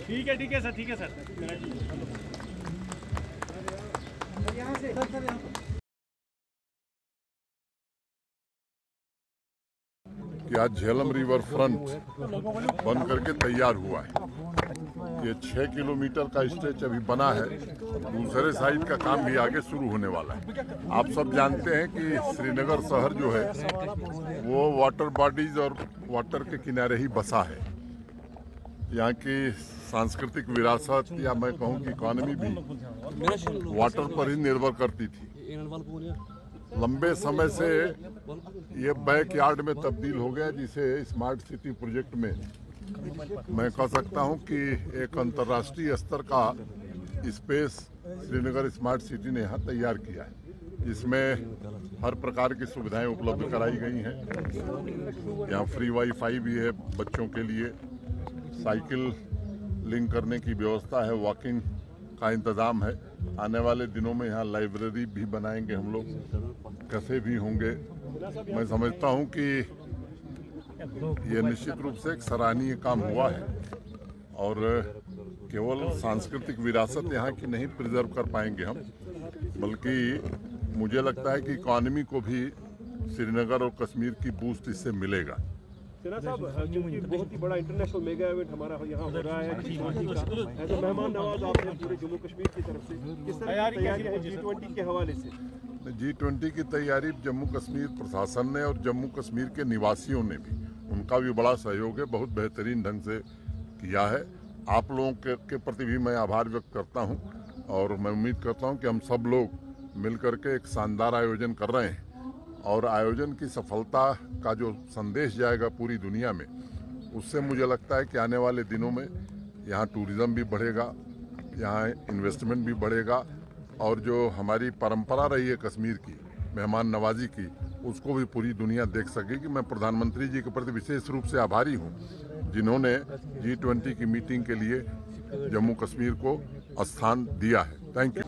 ठीक है सर, ठीक है सर। यहाँ से कि आज झेलम रिवर फ्रंट बन करके तैयार हुआ है। ये 6 किलोमीटर का स्ट्रेच अभी बना है। दूसरे साइड का काम भी आगे शुरू होने वाला है। आप सब जानते हैं कि श्रीनगर शहर जो है वो वाटर बॉडीज और वाटर के किनारे ही बसा है। यहाँ की सांस्कृतिक विरासत या मैं कहूँ कि इकोनॉमी भी वाटर पर ही निर्भर करती थी। लंबे समय से ये बैकयार्ड में तब्दील हो गया, जिसे स्मार्ट सिटी प्रोजेक्ट में मैं कह सकता हूं कि एक अंतर्राष्ट्रीय स्तर का स्पेस श्रीनगर स्मार्ट सिटी ने यहाँ तैयार किया है। इसमें हर प्रकार की सुविधाएं उपलब्ध कराई गई हैं। यहाँ फ्री वाईफाई भी है बच्चों के लिए, साइकिल लिंक करने की व्यवस्था है, वॉकिंग का इंतज़ाम है। आने वाले दिनों में यहाँ लाइब्रेरी भी बनाएंगे हम लोग, कैफे भी होंगे। मैं समझता हूँ कि ये निश्चित रूप से एक सराहनीय काम हुआ है और केवल सांस्कृतिक विरासत यहाँ की नहीं प्रिजर्व कर पाएंगे हम, बल्कि मुझे लगता है कि इकॉनमी को भी श्रीनगर और कश्मीर की बूस्ट इससे मिलेगा। सेना साहब, क्योंकि बहुत ही बड़ा इंटरनेशनल मेगा इवेंट हमारा यहाँ हो रहा है G20 का, मेहमान नवाज आपने पूरे जम्मू कश्मीर की तरफ से किस तरह की तैयारी है G20 के हवाले से? G20 की तैयारी जम्मू कश्मीर प्रशासन ने और जम्मू कश्मीर के निवासियों ने भी, उनका भी बड़ा सहयोग है, बहुत बेहतरीन ढंग से किया है। आप लोगों के प्रति भी मैं आभार व्यक्त करता हूँ और मैं उम्मीद करता हूँ कि हम सब लोग मिलकर के एक शानदार आयोजन कर रहे हैं और आयोजन की सफलता का जो संदेश जाएगा पूरी दुनिया में, उससे मुझे लगता है कि आने वाले दिनों में यहाँ टूरिज़्म भी बढ़ेगा, यहाँ इन्वेस्टमेंट भी बढ़ेगा और जो हमारी परंपरा रही है कश्मीर की मेहमान नवाजी की, उसको भी पूरी दुनिया देख सकेगी। मैं प्रधानमंत्री जी के प्रति विशेष रूप से आभारी हूँ जिन्होंने G20 की मीटिंग के लिए जम्मू कश्मीर को स्थान दिया है। Thank you.